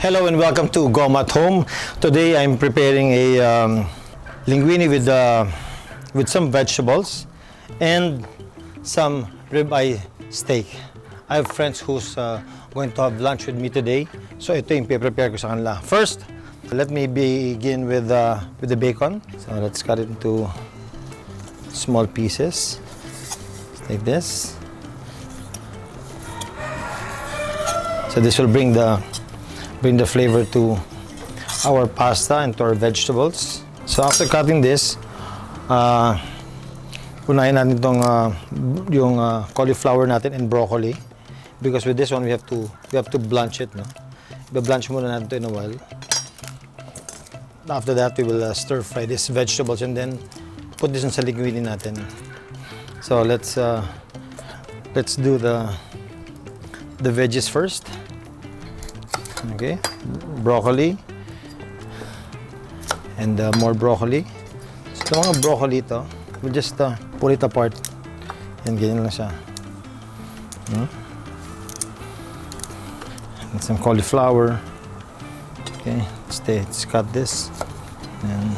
Hello and welcome to Goma at Home. Today I'm preparing a linguine with some vegetables and some ribeye steak. I have friends who's going to have lunch with me today, so ito yung prepare ko sa kanila. First, let me begin with the bacon. So let's cut it into small pieces like this. So this will bring the flavor to our pasta and to our vegetables. So after cutting this, unahin natin itong yung cauliflower natin and broccoli, because with this one we have to blanch it, no? I-blanch muna natin ito in a while. After that, we will stir fry these vegetables and then put this in sa linguine natin. So let's do the veggies first. Okay, broccoli and more broccoli. So mga broccoli ito, we'll just pull it apart and ganyan lang siya. And some cauliflower. Okay, let's cut this and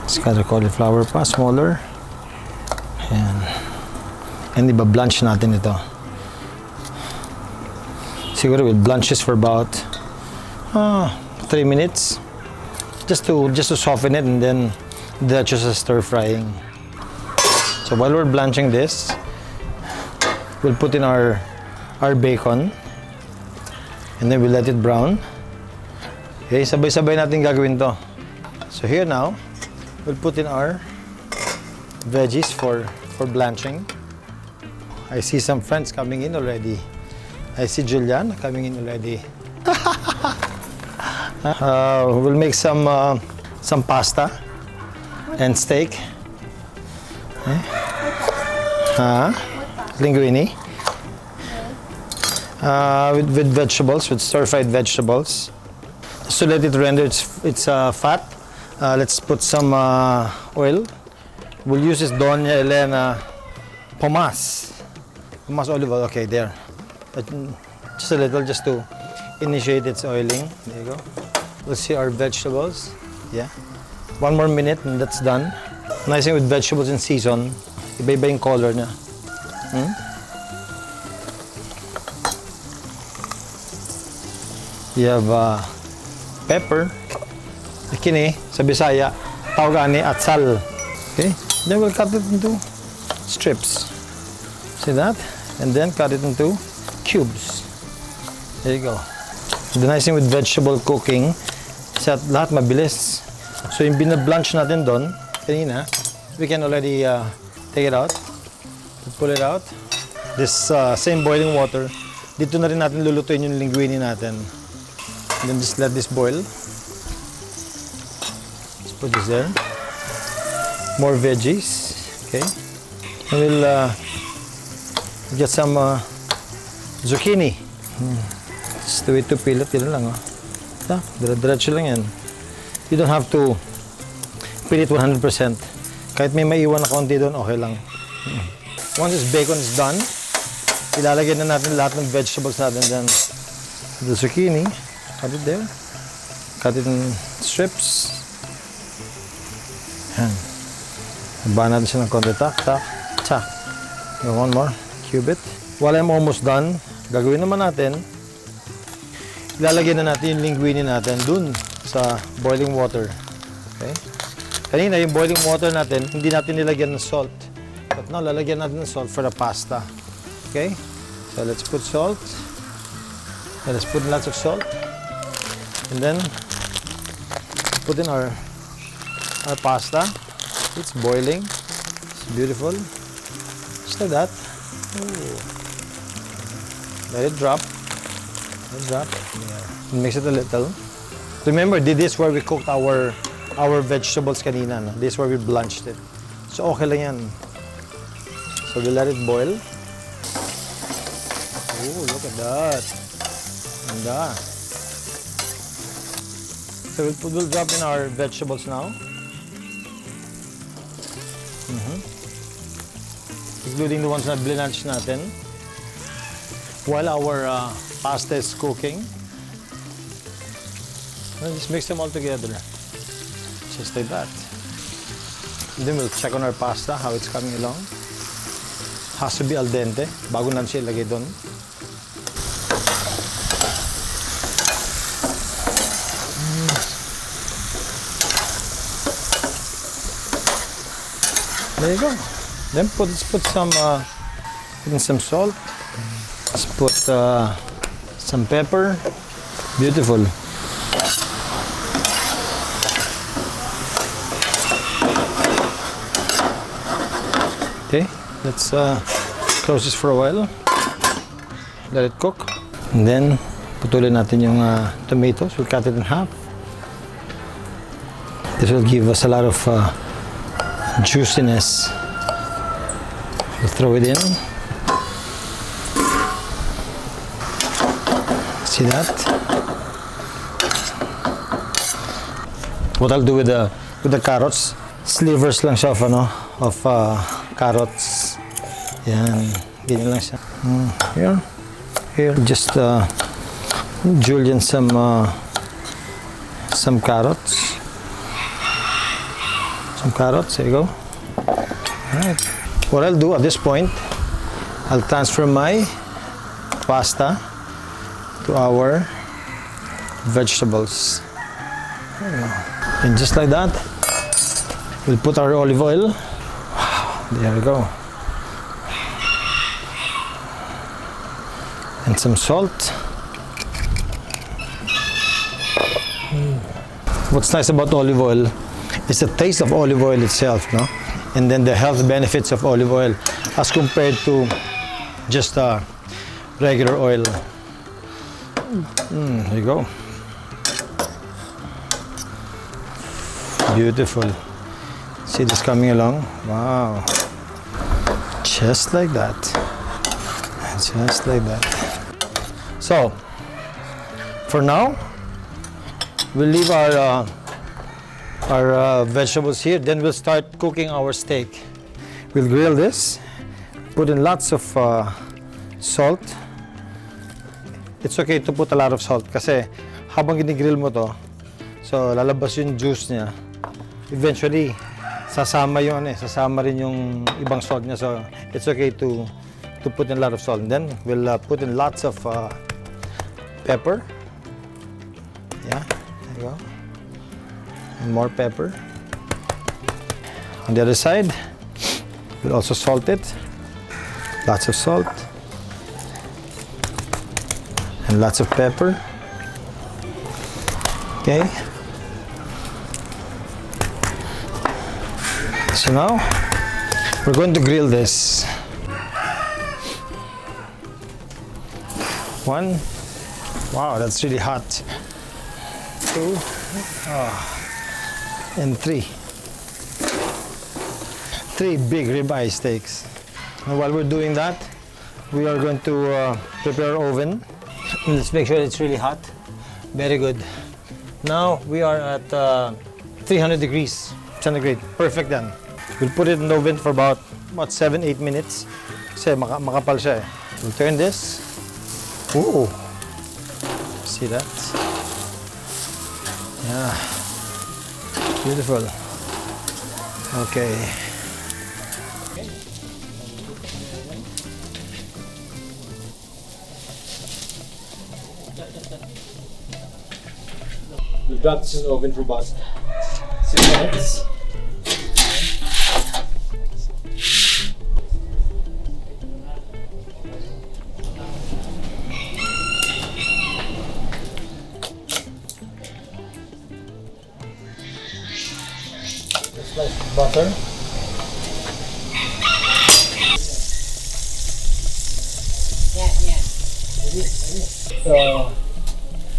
let's cut the cauliflower pa smaller and iba-blanch natin ito. Siguro we'll blanch this for about 3 minutes, just to soften it, and then that's just a stir frying. So while we're blanching this, we'll put in our bacon, and then we'll let it brown. Okay, sabay-sabay natin gagawin to. So here now, we'll put in our veggies for blanching. I see some friends coming in already. I see Juliana coming in already. We'll make some pasta and steak. Linguine. With vegetables, with stir-fried vegetables. So let it render its fat. Let's put some oil. We'll use this Doña Elena Pomace Olive Oil. Okay, there. Just a little, just to initiate its oiling. There you go. Let's see our vegetables. Yeah. 1 more minute and that's done. Nice thing with vegetables in season, iba-iba yung color niya. You have pepper, Zucchini, sa Bisaya, tawag ni atsal. Okay. Then we'll cut it into strips. See that? And then cut it into cubes. There you go. The nice thing with vegetable cooking is that lahat mabilis. So yung binablanch natin doon kanina, we can already take it out, pull it out. This same boiling water, dito na rin natin lulutuin yung linguine natin. And then just let this boil. Let's put this there. More veggies. Okay. And we'll get some zucchini. Just the way to peel it, yun lang. Diretso lang yan. You don't have to peel it 100%. Kahit may maiwan na konti doon, okay lang. Once this bacon is done, ilalagay na natin lahat ng vegetables natin dyan. The zucchini, cut it there. Cut it in strips. Yan. Habaan natin siya ng konti. Tak. One more. Cube it. While I'm almost done, gagawin naman natin, ilalagay na natin yung linguine natin dun sa boiling water. Okay? Kanina, yung boiling water natin, hindi natin nilagyan ng salt. But now, lalagyan natin ng salt for the pasta. Okay? So, let's put salt. And let's put lots of salt. And then, put in our pasta. It's boiling. It's beautiful. Just like that. Ooh. Let it drop. Yeah. Mix it a little. Remember, this is where we cooked our vegetables kanina. No? This is where we blanched it. So okay lang yan. So we let it boil. Oh, look at that. Ganda. So we'll drop in our vegetables now. Including the ones na blanch natin. While our pasta is cooking. And just mix them all together. Just like that. And then we'll check on our pasta, how it's coming along. Has to be al dente bago natin siya ilagay doon. There you go. Then let's put some salt. Let's put some pepper. Beautiful. Okay, let's close this for a while. Let it cook. And then putulin natin yung tomatoes. We'll cut it in half. This will give us a lot of juiciness. We'll throw it in. See that? What I'll do with the carrots, slivers lang siya of carrots. Yan, ganyan lang siya. Here, just Julian some carrots. Some carrots, there you go. Alright. What I'll do at this point, I'll transfer my pasta to our vegetables. There you go. And just like that, we'll put our olive oil. There we go. And some salt. What's nice about olive oil is the taste of olive oil itself, no? And then the health benefits of olive oil as compared to just regular oil. There you go. Beautiful. See this coming along? Wow. Just like that. Just like that. So, for now, we'll leave our vegetables here. Then we'll start cooking our steak. We'll grill this. Put in lots of salt. It's okay to put a lot of salt kasi habang ginigrill mo to, so lalabas yung juice niya. Eventually, sasama rin yung ibang salt niya. So it's okay to put in a lot of salt. And then we'll put in lots of pepper. Yeah, there you go. And more pepper. On the other side, we'll also salt it. Lots of salt. And lots of pepper. Okay. So now, we're going to grill this. 1. Wow, that's really hot. 2. And 3. 3 big ribeye steaks. And while we're doing that, we are going to prepare our oven. Let's make sure it's really hot. Very good. Now we are at 300 degrees centigrade. Perfect then. We'll put it in the oven for about 7-8 minutes. Kasi makapal siya eh. We'll turn this. Ooh. See that? Yeah. Beautiful. Okay. We'll drop this in the oven for about 6 minutes. Slice of butter.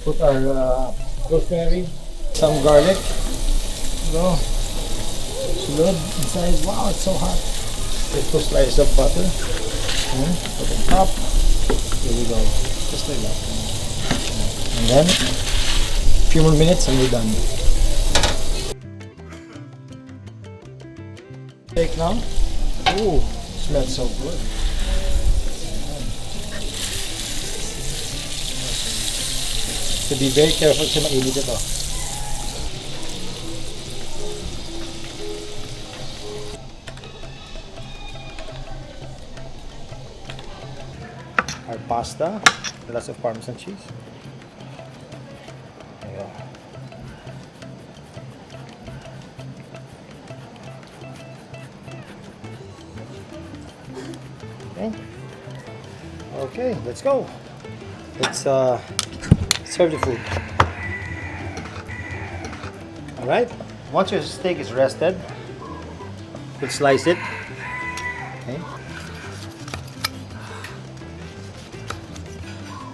Put our rosemary, some garlic. Go. Sulod inside. Wow, it's so hot. Take 2 slices of butter. Put it on top. Here we go. Just like that. And then a few more minutes and we're done. Steak now. Ooh, smells so good. So be very careful kasi mainit ito. pasta. Lots of Parmesan cheese. There you go. Okay. Okay, let's go. Let's serve the food. All right. Once your steak is rested, we'll slice it. Okay.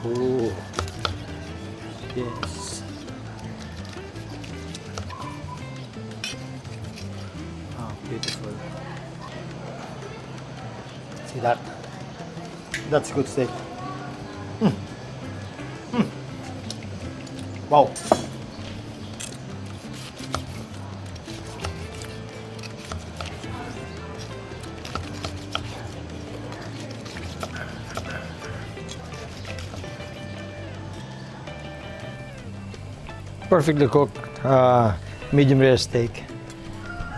Ooh. Yes. Oh, beautiful. See that? That's good steak. Wow. Perfectly cooked medium rare steak.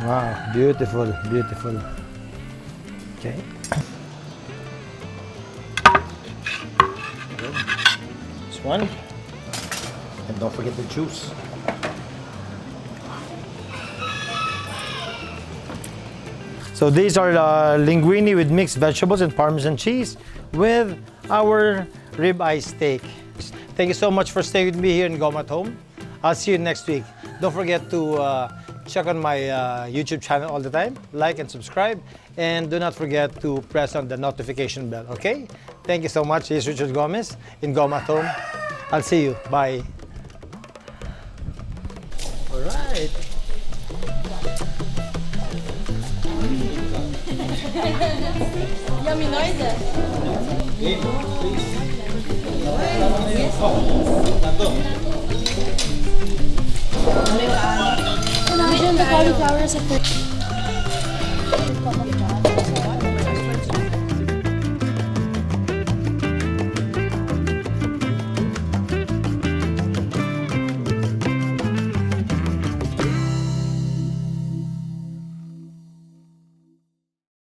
Wow, beautiful, beautiful. Okay. This one. And don't forget the juice. So these are linguine with mixed vegetables and Parmesan cheese with our ribeye steak. Thank you so much for staying with me here in Goma at Home. I'll see you next week. Don't forget to check on my YouTube channel all the time, like and subscribe, and do not forget to press on the notification bell, okay? Thank you so much. This is Richard Gomez in Goma at Home. I'll see you. Bye. All right. Yummy noises. Imagine the cauliflower is a